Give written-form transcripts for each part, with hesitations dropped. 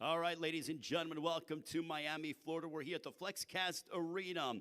All right, ladies and gentlemen, welcome to Miami, Florida. We're here at the FLXcast Arena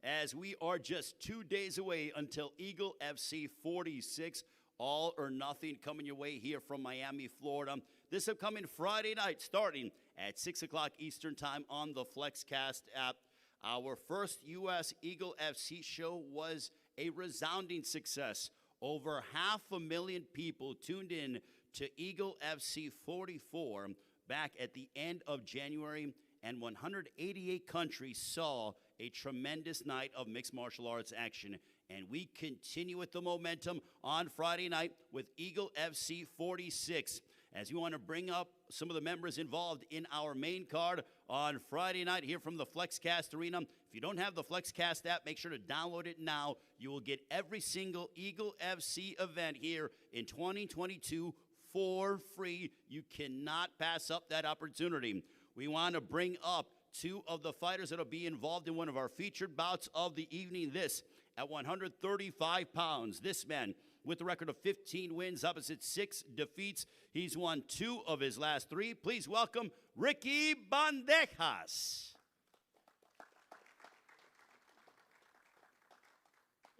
as we are just 2 days away until Eagle FC 46, all or nothing, coming your way here from Miami, Florida. This upcoming Friday night, starting at 6 o'clock Eastern Time on the FLXcast app. Our first U.S. Eagle FC show was a resounding success. Over 500,000 people tuned in to Eagle FC 44 back at the end of January, and 188 countries saw a tremendous night of mixed martial arts action. And we continue with the momentum on Friday night with Eagle FC 46. As we want to bring up some of the members involved in our main card on Friday night here from the FLXcast Arena. If you don't have the FLXcast app, make sure to download it now. You will get every single Eagle FC event here in 2022 for free. You cannot pass up that opportunity. We want to bring up two of the fighters that will be involved in one of our featured bouts of the evening. This at 135 pounds. This man with a record of 15 wins, opposite 6 defeats. He's won 2 of his last 3. Please welcome Ricky Bandejas.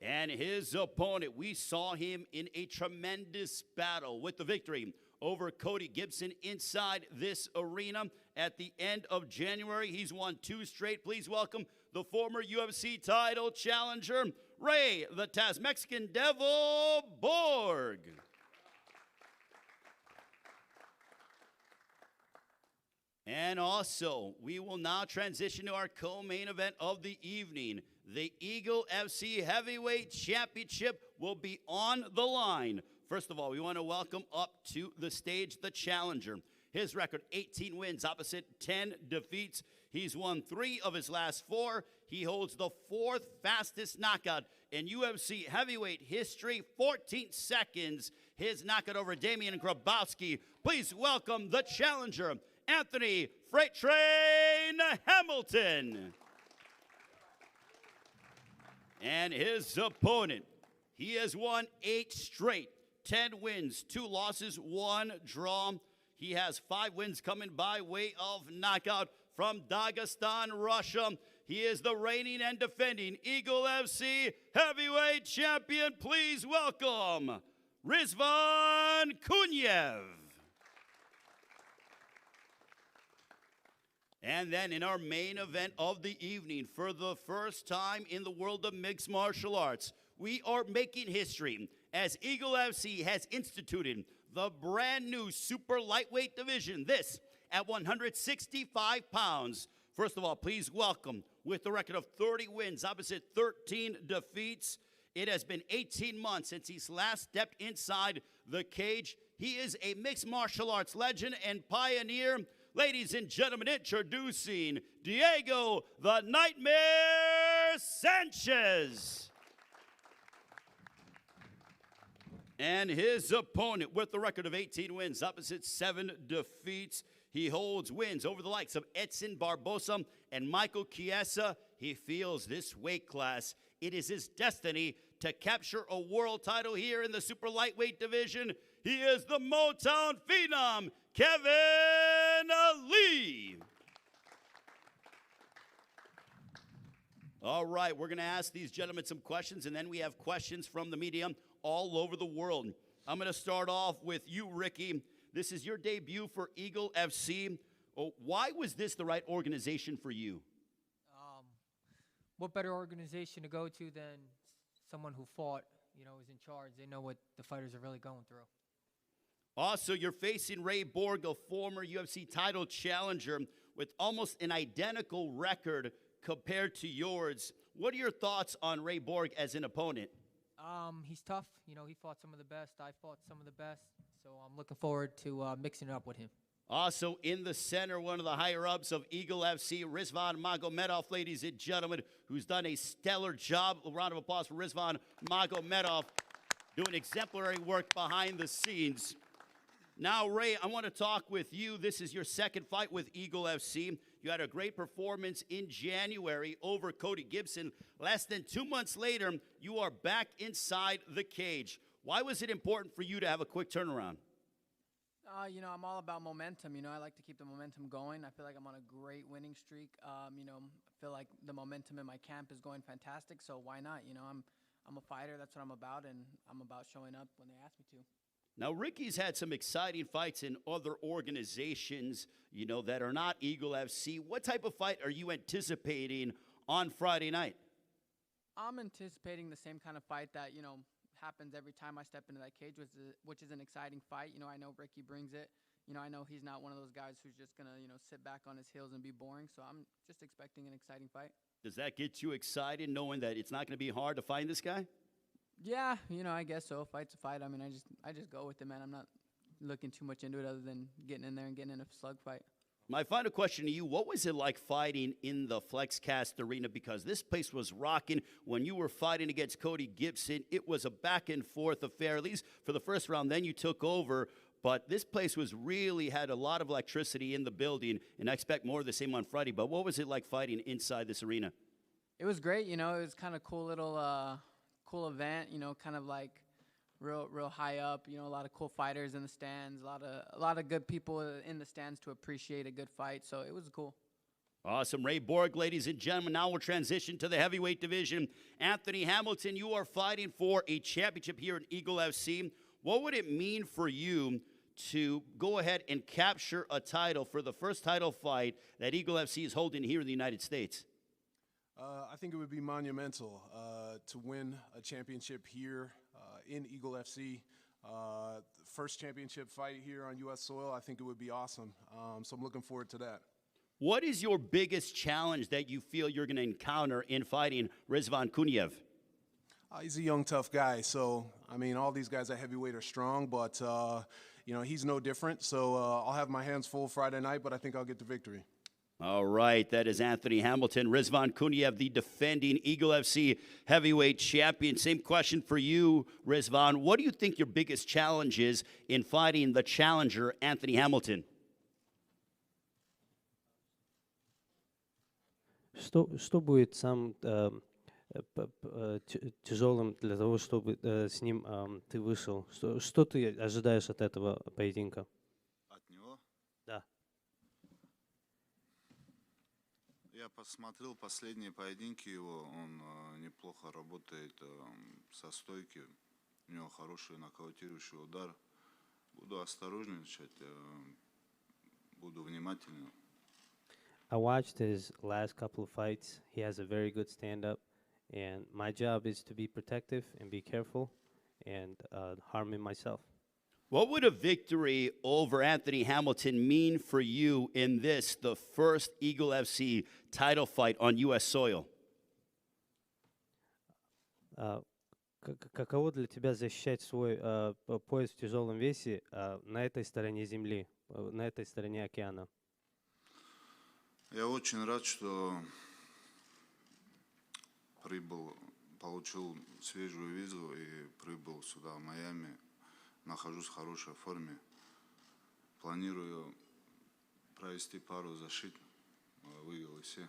And his opponent, we saw him in a tremendous battle with the victory over Cody Gibson inside this arena at the end of January. He's won 2 straight. Please welcome the former UFC title challenger, Ray the Taz Mexican Devil Borg. And also, we will now transition to our co-main event of the evening. The Eagle FC Heavyweight Championship will be on the line. First of all, we want to welcome up to the stage the challenger. His record, 18 wins, opposite 10 defeats. He's won 3 of his last 4. He holds the 4th fastest knockout in UFC heavyweight history, 14 seconds. His knockout over Damian Grabowski. Please welcome the challenger, Anthony Freight Train Hamilton. And his opponent, he has won 8 straight, 10 wins, 2 losses, 1 draw. He has 5 wins coming by way of knockout from Dagestan, Russia. He is the reigning and defending Eagle FC Heavyweight Champion. Please welcome Rizvan Kunyev. And then in our main event of the evening, for the first time in the world of mixed martial arts, we are making history as Eagle FC has instituted the brand new super lightweight division. This at 165 pounds. First of all, please welcome, with a record of 30 wins, opposite 13 defeats. It has been 18 months since he's last stepped inside the cage. He is a mixed martial arts legend and pioneer. Ladies and gentlemen, introducing Diego the Nightmare Sanchez. And his opponent, with a record of 18 wins, opposite 7 defeats. He holds wins over the likes of Edson Barbosa and Michael Chiesa. He feels this weight class, it is his destiny to capture a world title here in the super lightweight division. He is the Motown Phenom, Kevin Lee. All right, we're going to ask these gentlemen some questions, and then we have questions from the media all over the world. I'm going to start off with you, Ricky. This is your debut for Eagle FC. Oh, why was this the right organization for you? What better organization to go to than someone who fought, is in charge. They know what the fighters are really going through. Also, you're facing Ray Borg, a former UFC title challenger with almost an identical record compared to yours. What are your thoughts on Ray Borg as an opponent? He's tough. He fought some of the best. I fought some of the best. So I'm looking forward to mixing it up with him. Also in the center, one of the higher-ups of Eagle FC, Rizvan Magomedov, ladies and gentlemen, who's done a stellar job. A round of applause for Rizvan Magomedov, doing exemplary work behind the scenes. Now, Ray, I want to talk with you. This is your second fight with Eagle FC. You had a great performance in January over Cody Gibson. Less than 2 months later, you are back inside the cage. Why was it important for you to have a quick turnaround? I'm all about momentum. I like to keep the momentum going. I feel like I'm on a great winning streak. I feel like the momentum in my camp is going fantastic. So why not? I'm a fighter. That's what I'm about, and I'm about showing up when they ask me to. Now, Ricky's had some exciting fights in other organizations, that are not Eagle FC. What type of fight are you anticipating on Friday night? I'm anticipating the same kind of fight that happens every time I step into that cage, which is an exciting fight. I know Ricky brings it. I know he's not one of those guys who's just gonna sit back on his heels and be boring. So I'm just expecting an exciting fight. Does that get you excited knowing that it's not going to be hard to find this guy? Yeah, I guess so. Fight's a fight. I mean, I just go with it, man. I'm not looking too much into it other than getting in there and getting in a slug fight. My final question to you, what was it like fighting in the FLXcast arena? Because this place was rocking when you were fighting against Cody Gibson. It was a back and forth affair, at least for the first round. Then you took over. But this place had a lot of electricity in the building, and I expect more of the same on Friday. But what was it like fighting inside this arena? It was great. It was kind of cool little cool event, kind of like real high up, a lot of cool fighters in the stands, a lot of good people in the stands to appreciate a good fight. So it was cool. Awesome. Ray Borg, ladies and gentlemen. Now we'll transition to the heavyweight division. Anthony Hamilton, you are fighting for a championship here in Eagle FC. What would it mean for you to go ahead and capture a title for the first title fight that Eagle FC is holding here in the United States? I think it would be monumental to win a championship here in Eagle FC. First championship fight here on U.S. soil, I think it would be awesome. So I'm looking forward to that. What is your biggest challenge that you feel you're going to encounter in fighting Rizvan Kuniev? He's a young, tough guy. So, I mean, all these guys at heavyweight are strong, but, he's no different. So I'll have my hands full Friday night, but I think I'll get the victory. All right, that is Anthony Hamilton. Rizvan Kuniev, the defending Eagle FC heavyweight champion. Same question for you, Rizvan. What do you think your biggest challenge is in fighting the challenger, Anthony Hamilton? Что будет самым тяжелым для того, чтобы с ним ты вышел? Что ты ожидаешь от этого поединка? От него? Да. Я посмотрел последние поединки его, он неплохо работает со стойки, у него хороший нокаутирующий удар. Буду осторожничать, буду внимательным. I watched his last couple of fights. He has a very good stand-up, and my job is to be protective and be careful and harming myself. What would a victory over Anthony Hamilton mean for you in this, the first Eagle FC title fight on U.S. soil? Каково для тебя защищать свой пояс в тяжелом весе на этой стороне земли, на этой стороне океана? Я очень рад, что получил свежую визу и прибыл сюда, в Майами. Нахожусь в хорошей форме. Планирую провести пару защит, выиграл все.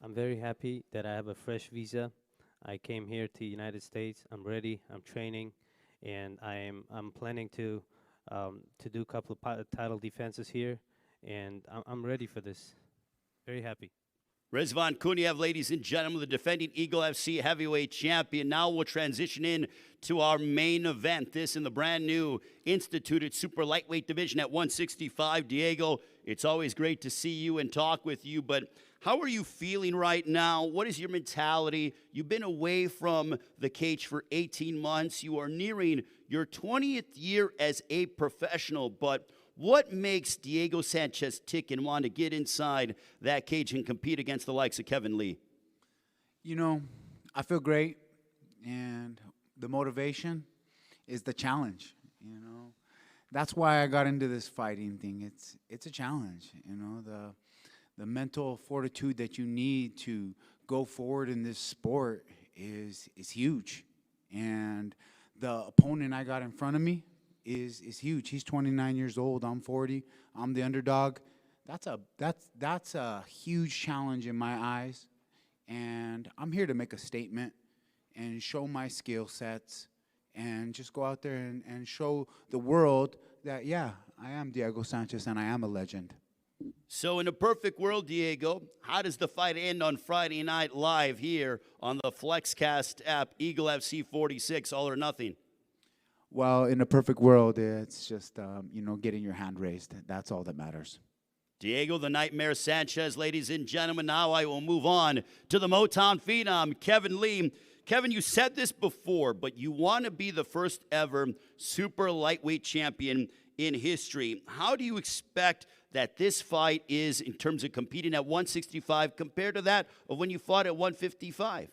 I'm very happy that I have a fresh visa. I came here to the United States. I'm ready. I'm training, and I'm planning to do a couple of title defenses here, and I'm ready for this. Very happy. Rizvan Kuniev, ladies and gentlemen, the defending Eagle FC heavyweight champion. Now we'll transition in to our main event. This in the brand new instituted super lightweight division at 165. Diego, it's always great to see you and talk with you, but how are you feeling right now? What is your mentality? You've been away from the cage for 18 months. You are nearing your 20th year as a professional, but what makes Diego Sanchez tick and want to get inside that cage and compete against the likes of Kevin Lee? I feel great, and the motivation is the challenge, That's why I got into this fighting thing. It's a challenge, The mental fortitude that you need to go forward in this sport is huge. And the opponent I got in front of me is huge. He's 29 years old. I'm 40. I'm the underdog. That's a huge challenge in my eyes. And I'm here to make a statement and show my skill sets and just go out there and show the world that, yeah, I am Diego Sanchez, and I am a legend. So, in a perfect world, Diego, how does the fight end on Friday Night Live here on the FLXcast app, Eagle FC 46, all or nothing? Well, in a perfect world, it's just, getting your hand raised. That's all that matters. Diego the Nightmare Sanchez, ladies and gentlemen. Now I will move on to the Motown Phenom, Kevin Lee. Kevin, you said this before, but you want to be the first ever super lightweight champion in history. How do you expect that this fight is in terms of competing at 165 compared to that of when you fought at 155?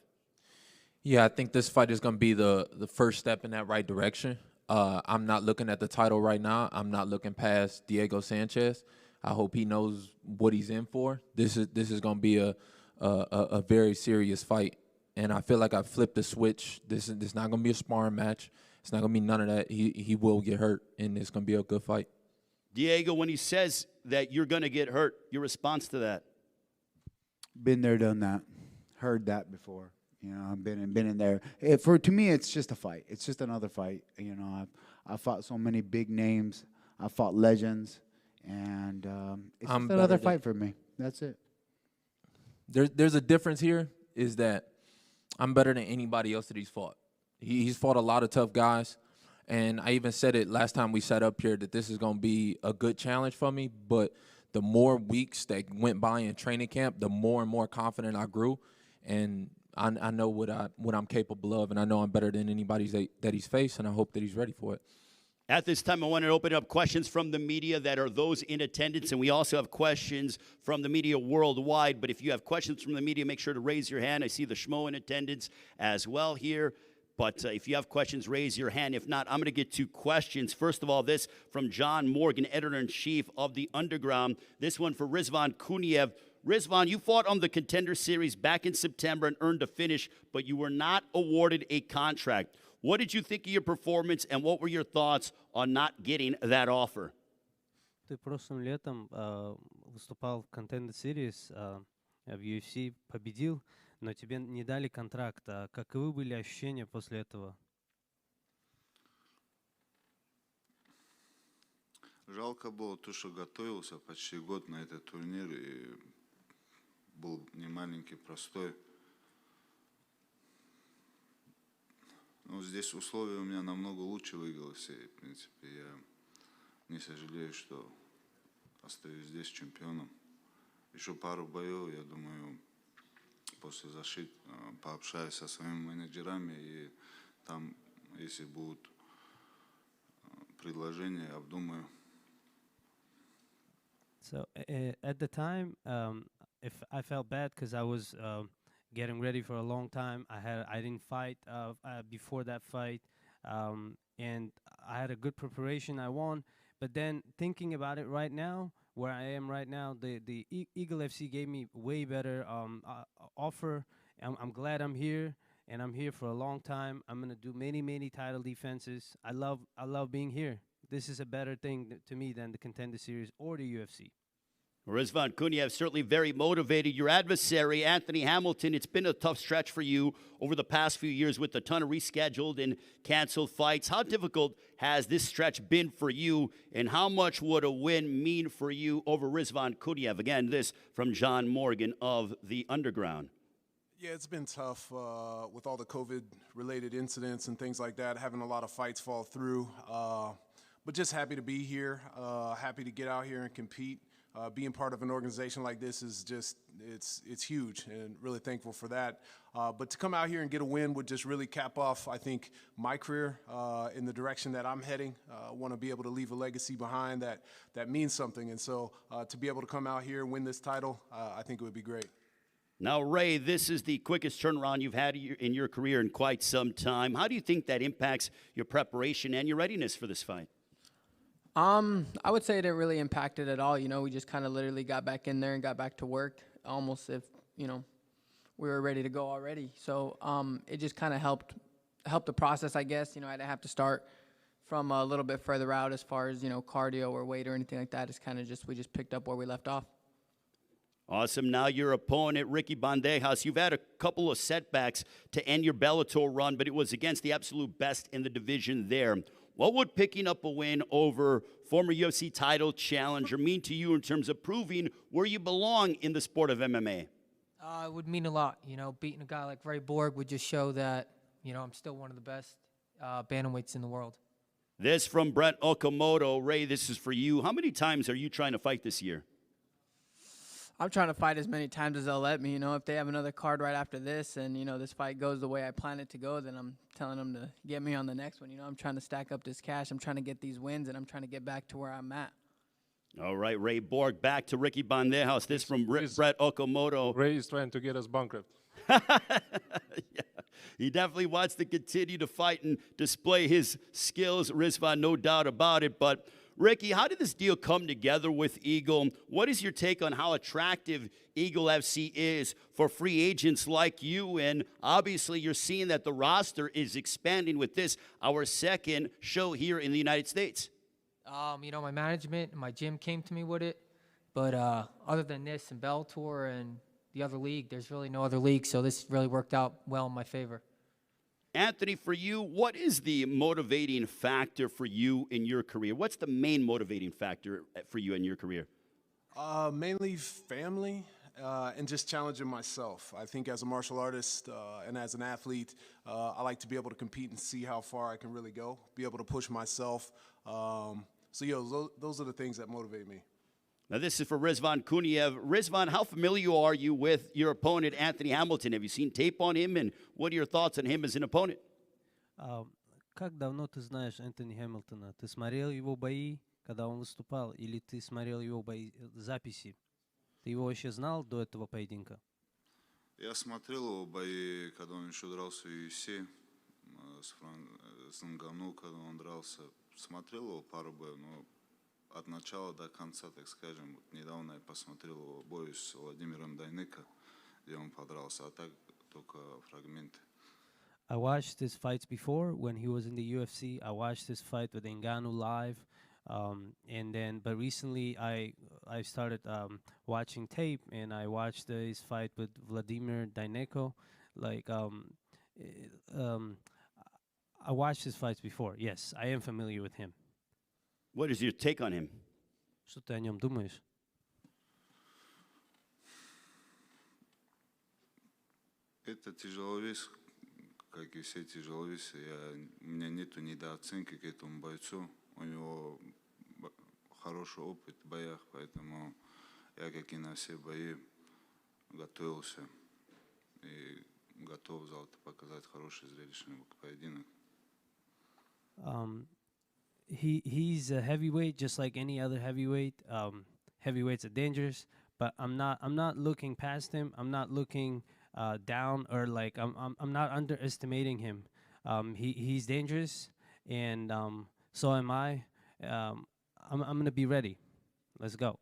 Yeah, I think this fight is going to be the first step in that right direction. I'm not looking at the title right now. I'm not looking past Diego Sanchez. I hope he knows what he's in for. This is going to be a very serious fight, and I feel like I flipped the switch. This is not going to be a sparring match. It's not going to be none of that. He will get hurt, and it's going to be a good fight. Diego, when he says that you're going to get hurt, your response to that? Been there, done that. Heard that before. I've been in there. To me, it's just a fight. It's just another fight. I fought so many big names. I fought legends, and it's just another fight for me. That's it. There's a difference here, is that I'm better than anybody else that he's fought. He's fought a lot of tough guys, and I even said it last time we sat up here that this is going to be a good challenge for me, but the more weeks that went by in training camp, the more and more confident I grew, and I know what I'm capable of, and I know I'm better than anybody that he's faced, and I hope that he's ready for it. At this time, I want to open up questions from the media that are those in attendance, and we also have questions from the media worldwide. But if you have questions from the media, make sure to raise your hand. I see the Schmo in attendance as well here. But if you have questions, raise your hand. If not, I'm going to get to questions. First of all, this from John Morgan, editor-in-chief of The Underground. This one for Rizvan Kuniev. Rizvan, you fought on the Contender Series back in September and earned a finish, but you were not awarded a contract. What did you think of your performance, and what were your thoughts on not getting that offer? Ты прошлым летом выступал в Contender Series, в UFC, победил, но тебе не дали контракт. Каковы были ощущения после этого? Жалко было то, что готовился почти год на этот турнир, и был не маленький, простой. Но здесь условия у меня намного лучше в Иглсе, и, в принципе, я не сожалею, что остаюсь здесь чемпионом. Еще пару боев, я думаю, после защиты пообщаюсь со своими менеджерами, и там, если будут предложения, обдумаю. So at the time, if I felt bad because I was getting ready for a long time. I didn't fight before that fight, and I had a good preparation. I won, but then thinking about it right now, where I am right now, the Eagle FC gave me way better offer. I'm glad I'm here, and I'm here for a long time. I'm gonna do many title defenses. I love being here. This is a better thing to me than the Contender Series or the UFC. Rizvan Kuniev, certainly very motivated. Your adversary, Anthony Hamilton, it's been a tough stretch for you over the past few years with a ton of rescheduled and canceled fights. How difficult has this stretch been for you, and how much would a win mean for you over Rizvan Kuniev? Again, this from John Morgan of The Underground. Yeah, it's been tough with all the COVID-related incidents and things like that, having a lot of fights fall through. But just happy to be here, happy to get out here and compete. Being part of an organization like this is just, it's huge, and really thankful for that. But to come out here and get a win would just really cap off, I think, my career in the direction that I'm heading. I want to be able to leave a legacy behind that means something. And so to be able to come out here and win this title, I think it would be great. Now, Ray, this is the quickest turnaround you've had in your career in quite some time. How do you think that impacts your preparation and your readiness for this fight? I would say it didn't really impact it at all. You know, we just kind of literally got back in there and got back to work, almost if, you know, we were ready to go already. So it just kind of helped the process, I guess. You know, I didn't have to start from a little bit further out as far as, you know, cardio or weight or anything like that. It's kind of just, we just picked up where we left off. Awesome. Now your opponent, Ricky Bandejas, you've had a couple of setbacks to end your Bellator run, but it was against the absolute best in the division there. What would picking up a win over former UFC title challenger mean to you in terms of proving where you belong in the sport of MMA? It would mean a lot. Beating a guy like Ray Borg would just show that, I'm still one of the best bantamweights in the world. This from Brett Okamoto. Ray, this is for you. How many times are you trying to fight this year? I'm trying to fight as many times as they'll let me. If they have another card right after this and, this fight goes the way I plan it to go, then I'm telling them to get me on the next one. I'm trying to stack up this cash. I'm trying to get these wins, and I'm trying to get back to where I'm at. All right, Ray Borg, back to Ricky Bandejas. This from Brett Okamoto. Ray is trying to get us bankrupt. Yeah, he definitely wants to continue to fight and display his skills, Rizvan, no doubt about it. But, Ricky, how did this deal come together with Eagle? What is your take on how attractive Eagle FC is for free agents like you? And obviously you're seeing that the roster is expanding with this, our second show here in the United States. My management and my gym came to me with it. But other than this and Bellator and the other league, there's really no other league. So this really worked out well in my favor. Anthony, for you, what is the motivating factor for you in your career? What's the main motivating factor for you in your career? Mainly family and just challenging myself. I think as a martial artist and as an athlete, I like to be able to compete and see how far I can really go, be able to push myself. Those are the things that motivate me. Now, this is for Rizvan Kuniev. Rizvan, how familiar are you with your opponent, Anthony Hamilton? Have you seen tape on him, and what are your thoughts on him as an opponent? Как давно ты знаешь Энтони Хэмилтона? Ты смотрел его бои, когда он выступал, или ты смотрел его бои, записи? Ты его вообще знал до этого поединка? Я смотрел его бои, когда он еще дрался в UFC, с Нгану, когда он дрался. Смотрел его пару боев, но от начала до конца, так скажем. Вот недавно я посмотрел его бой с Владимиром Дайныко, где он подрался, а так только фрагменты. I watched his fights before when he was in the UFC. I watched his fight with Ngannou live, but recently I started watching tape, and I watched his fight with Vladimir Dyneko. I watched his fights before. Yes, I am familiar with him. What is your take on him? Что ты о нем думаешь? Это тяжеловес, как и все тяжеловесы. У меня нету недооценки к этому бойцу. У него хороший опыт в боях, поэтому я, как и на все бои, готовился и готов завтра показать хороший зрелищный поединок. He's a heavyweight, just like any other heavyweight. Heavyweights are dangerous, but I'm not looking past him. I'm not looking down, or I'm not underestimating him. He's dangerous, and so am I. I'm gonna be ready. Let's go.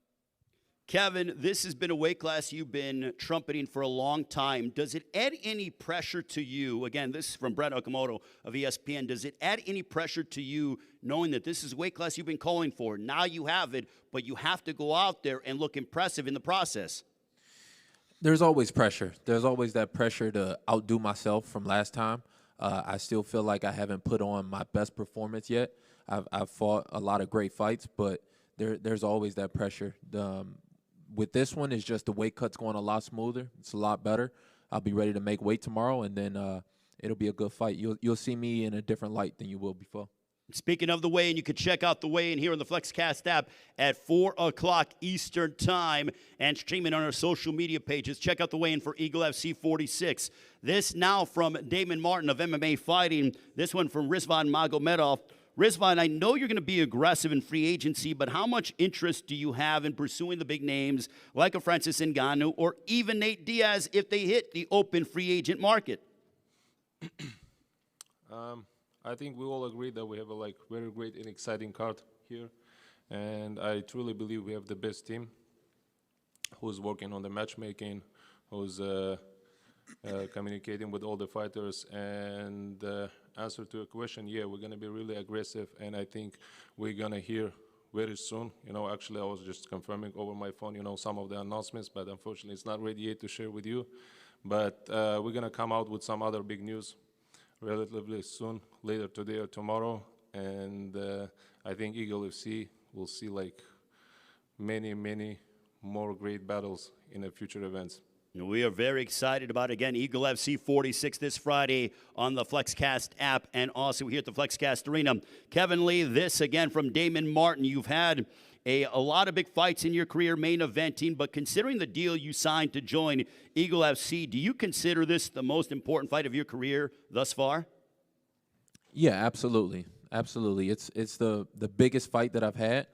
Kevin, this has been a weight class you've been trumpeting for a long time. Does it add any pressure to you? Again, this is from Brett Okamoto of ESPN. Does it add any pressure to you knowing that this is a weight class you've been calling for? Now you have it, but you have to go out there and look impressive in the process. There's always pressure. There's always that pressure to outdo myself from last time. I still feel like I haven't put on my best performance yet. I've fought a lot of great fights, but there's always that pressure. With this one, it's just the weight cut's going a lot smoother. It's a lot better. I'll be ready to make weight tomorrow, and then it'll be a good fight. You'll see me in a different light than you will before. Speaking of the weigh-in, you can check out the weigh-in here on the FLXcast app at 4 o'clock Eastern Time and streaming on our social media pages. Check out the weigh-in for Eagle FC 46. This now from Damon Martin of MMA Fighting. This one from Rizvan Magomedov. Rizvan, I know you're going to be aggressive in free agency, but how much interest do you have in pursuing the big names like a Francis Ngannou or even Nate Diaz if they hit the open free agent market? I think we all agree that we have a very great and exciting card here, and I truly believe we have the best team who's working on the matchmaking, who's communicating with all the fighters, and answer to a question, yeah, we're going to be really aggressive, and I think we're going to hear very soon. Actually, I was just confirming over my phone, some of the announcements, but unfortunately, it's not ready yet to share with you. But we're going to come out with some other big news relatively soon, later today or tomorrow. and I think Eagle FC will see like many more great battles in the future events. We are very excited about, again, Eagle FC 46 this Friday on the FLXcast app and also here at the FLXcast Arena. Kevin Lee, this again from Damon Martin. You've had a lot of big fights in your career, main eventing, but considering the deal you signed to join Eagle FC, do you consider this the most important fight of your career thus far? Yeah, absolutely. Absolutely. It's the biggest fight that I've had.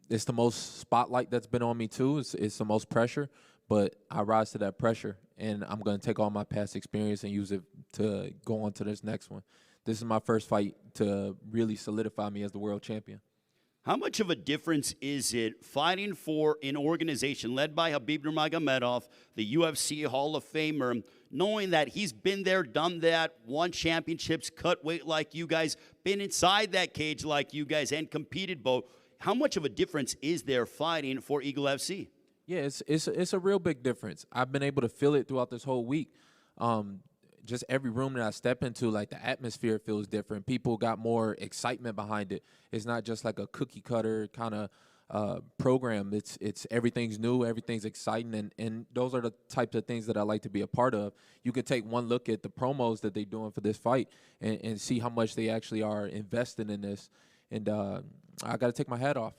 It's the most spotlight that's been on me, too. It's the most pressure. But I rise to that pressure, and I'm going to take all my past experience and use it to go on to this next one. This is my first fight to really solidify me as the world champion. How much of a difference is it fighting for an organization led by Khabib Nurmagomedov, the UFC Hall of Famer, knowing that he's been there, done that, won championships, cut weight like you guys, been inside that cage like you guys, and competed both? How much of a difference is there fighting for Eagle FC? Yeah, it's a real big difference. I've been able to feel it throughout this whole week. Just every room that I step into, like the atmosphere feels different. People got more excitement behind it. It's not just like a cookie cutter kind of program. It's everything's new, everything's exciting, and those are the types of things that I like to be a part of. You can take one look at the promos that they're doing for this fight and see how much they actually are investing in this. And I got to take my hat off.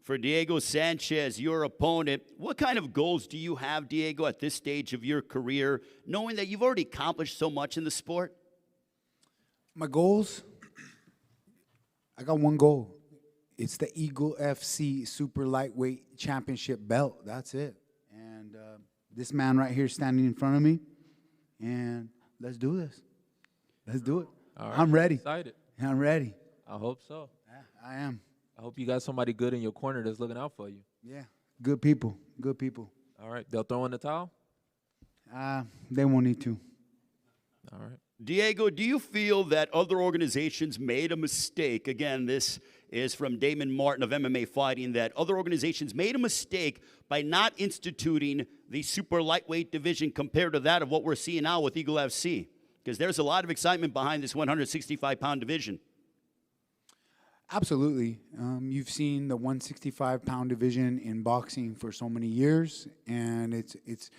For Diego Sanchez, your opponent, what kind of goals do you have, Diego, at this stage of your career, knowing that you've already accomplished so much in the sport? My goals, I got one goal. It's the Eagle FC Super Lightweight Championship belt. That's it. And this man right here standing in front of me, and let's do this. Let's do it. All right, I'm ready. Excited. I'm ready. I hope so. Yeah, I am. I hope you got somebody good in your corner that's looking out for you. Yeah, good people. Good people. All right, they'll throw in the towel? They won't need to. All right. Diego, do you feel that other organizations made a mistake? Again, this is from Damon Martin of MMA Fighting, that other organizations made a mistake by not instituting the super lightweight division compared to that of what we're seeing now with Eagle FC? Because there's a lot of excitement behind this 165-pound division. Absolutely. You've seen the 165-pound division in boxing for so many years, and it's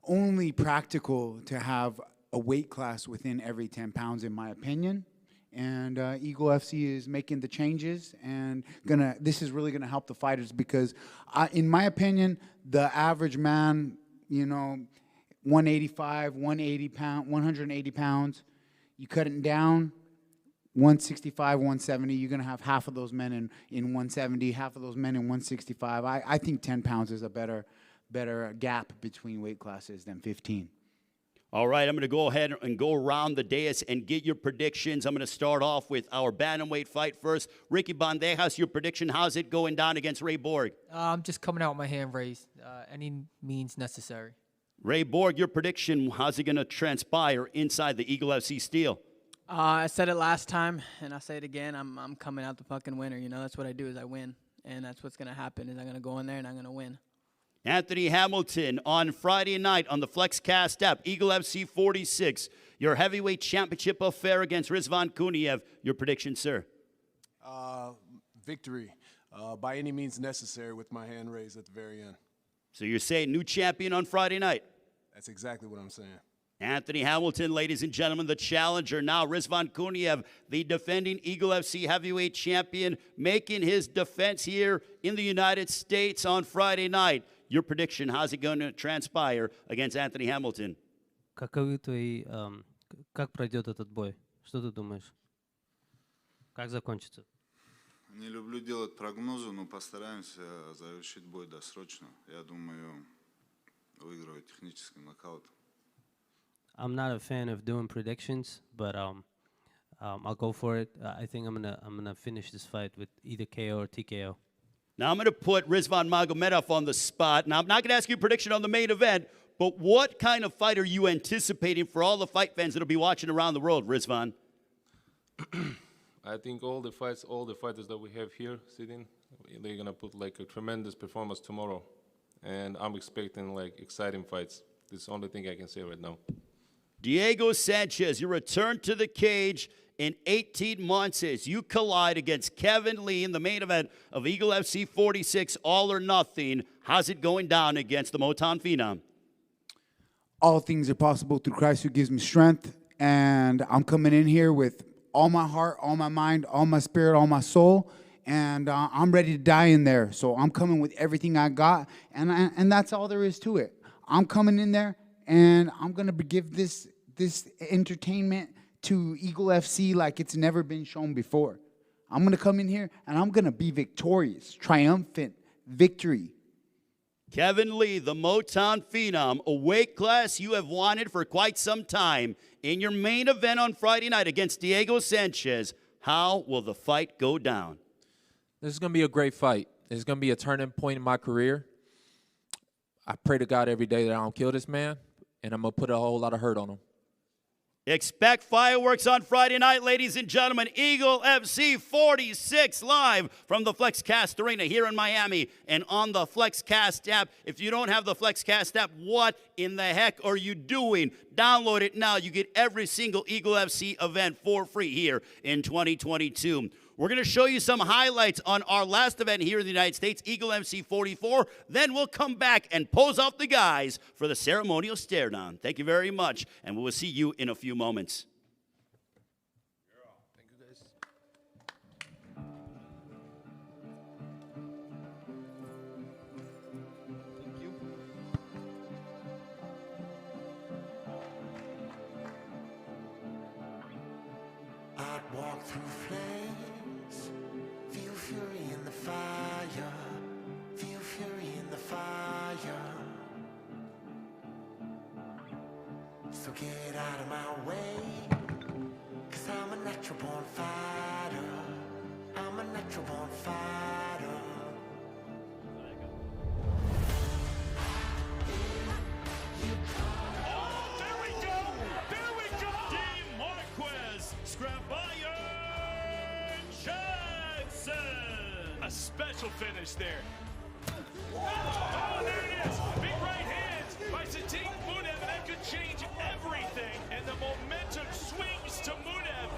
only practical to have a weight class within every 10 pounds, in my opinion. And Eagle FC is making the changes, and this is really gonna help the fighters because, in my opinion, the average man, 185, 180 pounds, you cut it down. 165, 170, you're going to have half of those men in 170, half of those men in 165. I think 10 pounds is a better gap between weight classes than 15. All right, I'm going to go ahead and go around the dais and get your predictions. I'm going to start off with our bantamweight fight first. Ricky Bandejas, your prediction, how's it going down against Ray Borg? I'm just coming out with my hand raised. Any means necessary. Ray Borg, your prediction, how's it going to transpire inside the Eagle FC steel? I said it last time, and I say it again. I'm coming out the fucking winner. That's what I do is I win, and that's what's going to happen is I'm going to go in there and I'm going to win. Anthony Hamilton on Friday night on the FLXcast app, Eagle FC 46, your heavyweight championship affair against Rizvan Kuniev. Your prediction, sir? Victory by any means necessary with my hand raised at the very end. So you're saying new champion on Friday night? That's exactly what I'm saying. Anthony Hamilton, ladies and gentlemen, the challenger now, Rizvan Kuniev, the defending Eagle FC heavyweight champion, making his defense here in the United States on Friday night. Your prediction, how's it going to transpire against Anthony Hamilton? Как пройдет этот бой? Что ты думаешь? Как закончится? Не люблю делать прогнозы, но постараемся завершить бой досрочно. Я думаю, выиграю техническим нокаутом. I'm not a fan of doing predictions, but I'll go for it. I think I'm gonna finish this fight with either KO or TKO. Now I'm going to put Rizvan Magomedov on the spot. Now I'm not going to ask you a prediction on the main event, but what kind of fight are you anticipating for all the fight fans that'll be watching around the world, Rizvan? I think all the fighters that we have here sitting, they're gonna put like a tremendous performance tomorrow, and I'm expecting like exciting fights. This is the only thing I can say right now. Diego Sanchez, your return to the cage in 18 months as you collide against Kevin Lee in the main event of Eagle FC 46 All or Nothing. How's it going down against the Motown Phenom? All things are possible through Christ who gives me strength. And I'm coming in here with all my heart, all my mind, all my spirit, all my soul. And I'm ready to die in there. So I'm coming with everything I got. And that's all there is to it. I'm coming in there, and I'm going to give this entertainment to Eagle FC like it's never been shown before. I'm going to come in here, and I'm going to be victorious, triumphant, victory. Kevin Lee, the Motown Phenom, a weight class you have wanted for quite some time. In your main event on Friday night against Diego Sanchez, how will the fight go down? This is going to be a great fight. It's going to be a turning point in my career. I pray to God every day that I don't kill this man, and I'm going to put a whole lot of hurt on him. Expect fireworks on Friday night, ladies and gentlemen. Eagle FC 46 live from the FLXcast Arena here in Miami and on the FLXcast app. If you don't have the FLXcast app, what in the heck are you doing? Download it now. You get every single Eagle FC event for free here in 2022. We're going to show you some highlights on our last event here in the United States, Eagle MC 44. Then we'll come back and pose off the guys for the ceremonial stare down. Thank you very much, and we will see you in a few moments. Thank you, guys. Thank you. I'd walk through flames, feel fury in the fire, feel fury in the fire. So get out of my way, 'cause I'm a natural born fighter. I'm a natural born fighter. Oh, there we go! There we go! Dean Marquez, scrap iron Jackson! A special finish there. Oh, there it is! Big right hands by Sadiq Munev, and that could change everything. And the momentum swings to Munev.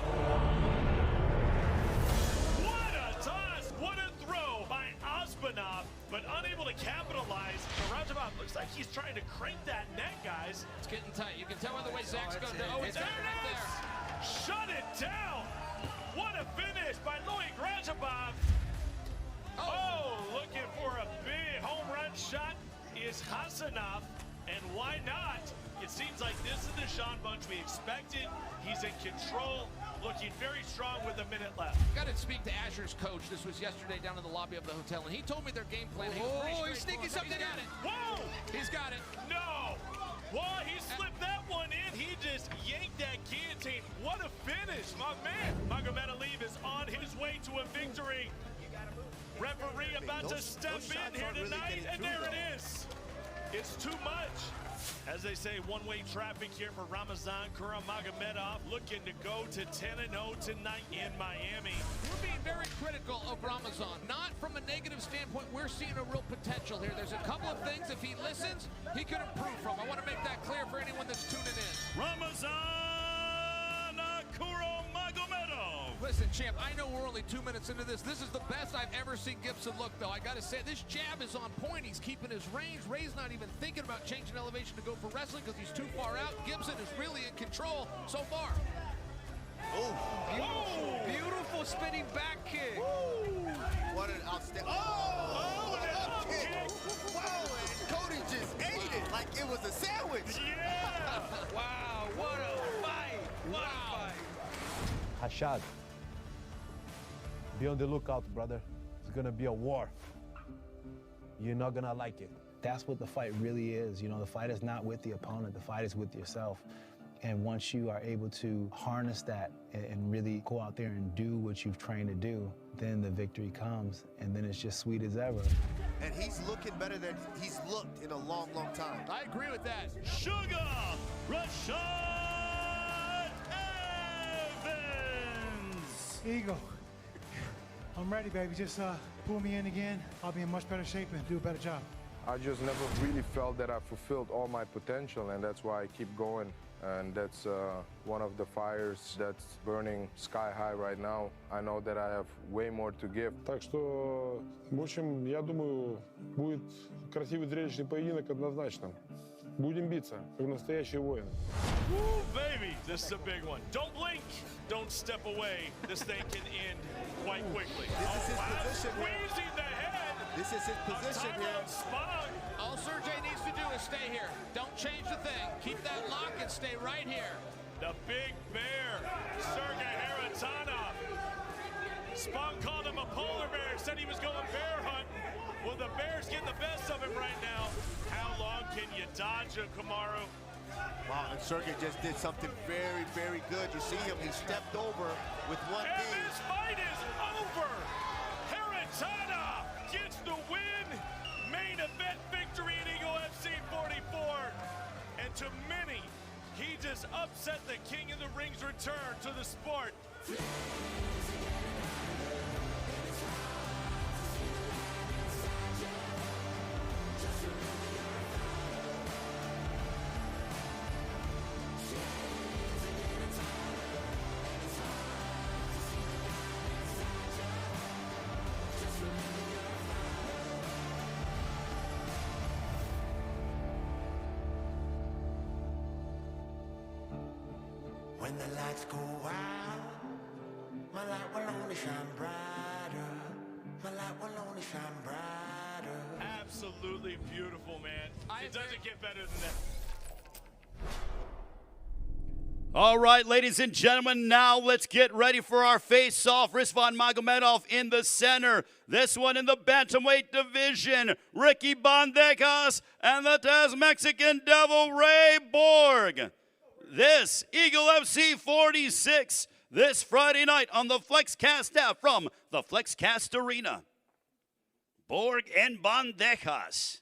What a toss! What a throw by Osmanov, but unable to capitalize. Rajabov looks like he's trying to crank that net, guys. It's getting tight. You can tell by the way Zach's going. Oh, it's There right it is! there. Shut it down! What a finish by Louis Grajabov. Oh, looking for a big home run shot is Hasanov, and why not? It seems like this is the Sean Bunch we expected. He's in control, looking very strong with a minute left. Got to speak to Asher's coach. This was yesterday down in the lobby of the hotel, and he told me their game plan. Oh, he's sneaking something in. Whoa! He's got it. No! Well, he slipped that one in. He just yanked that guillotine. What a finish, my man. Magomedov is on his way to a victory. Referee about to step in here tonight, and there it is. It's too much. As they say, one-way traffic here for Ramazan Kuramagomedov, looking to go to 10-0 tonight in Miami. We're being very critical of Ramazan, not from a negative standpoint. We're seeing a real potential here. There's a couple of things, if he listens, he could improve from. I want to make that clear for anyone that's tuning in. Ramazan Kuramagomedov. Listen, champ, I know we're only 2 minutes into this. This is the best I've ever seen Gibson look, though. I got to say, this jab is on point. He's keeping his range. Ray's not even thinking about changing elevation to go for wrestling because he's too far out. Gibson is really in control so far. Oh, beautiful spinning back kick. What an outstanding. Oh, what an up kick. Wow, and Cody just ate it like it was a sandwich. Yeah. Wow, what a fight. What a fight. Hashad, be on the lookout, brother. It's gonna be a war. You're not gonna like it. That's what the fight really is. You know, the fight is not with the opponent, the fight is with yourself. And once you are able to harness that and really go out there and do what you've trained to do, then the victory comes, and then it's just sweet as ever. And he's looking better than he's looked in a long, long time. I agree with that. Sugar Rashad Evans. Eagle, I'm ready, baby. Just pull me in again. I'll be in much better shape and do a better job. I just never really felt that I fulfilled all my potential, and that's why I keep going and that's one of the fires that's burning sky high right now. I know that I have way more to give. Так что, в общем, я думаю, будет красивый зрелищный поединок однозначно. Будем биться, как настоящие воины. Woo, baby, this is a big one. Don't blink, don't step away. This thing can end quite quickly. This is his position here. Squeezing the head. This is his position here. Spun. All Sergey needs to do is stay here. Don't change the thing. Keep that lock and stay right here. The big bear, Sergey Haratana. Spun called him a polar bear, said he was going bear hunting. Well, the bear's getting the best of him right now. How long can you dodge him, Kamaru? Wow, and Sergey just did something very, very good. You see him, he stepped over with one And knee. this fight is over. Haratana gets the win. Main event victory in Eagle FC 44. And to many, he just upset the King of the Ring's return to the sport. When the lights go out, my light will only shine brighter. My light will only shine brighter. Absolutely beautiful, man. It doesn't get better than that. All right, ladies and gentlemen, now let's get ready for our face-off. Rizvan Magomedov in the center. This one in the bantamweight division. Ricky Bandejas and the Taz Mexican Devil Ray Borg. This Eagle FC 46 this Friday night on the FLXcast app from the FLXcast Arena. Borg and Bandejas.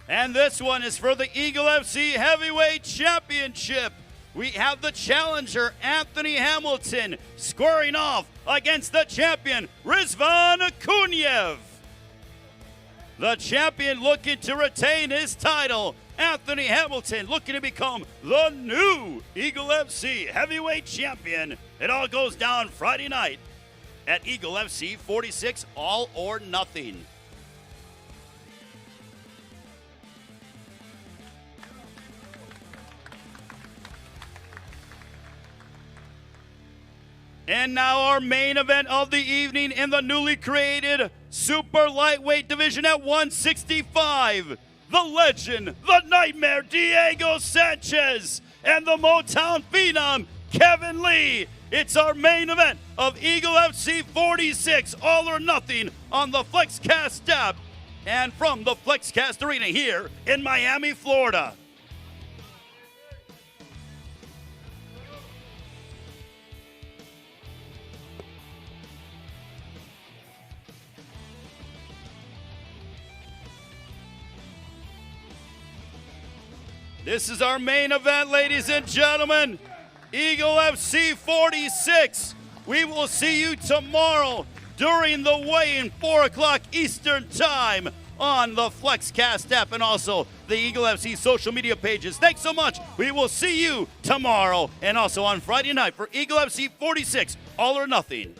And this one is for the Eagle FC Heavyweight Championship. We have the challenger, Anthony Hamilton, squaring off against the champion, Rizvan Kuniev. The champion looking to retain his title, Anthony Hamilton looking to become the new Eagle FC Heavyweight Champion. It all goes down Friday night at Eagle FC 46, All or Nothing. And now our main event of the evening in the newly created super lightweight division at 165. The legend, the nightmare, Diego Sanchez, and the Motown phenom, Kevin Lee. It's our main event of Eagle FC 46, All or Nothing on the FLXcast app and from the FLXcast Arena here in Miami, Florida. This is our main event, ladies and gentlemen. Eagle FC 46. We will see you tomorrow during the weigh-in, 4 o'clock Eastern Time on the FLXcast app and also the Eagle FC social media pages. Thanks so much. We will see you tomorrow and also on Friday night for Eagle FC 46, All or Nothing.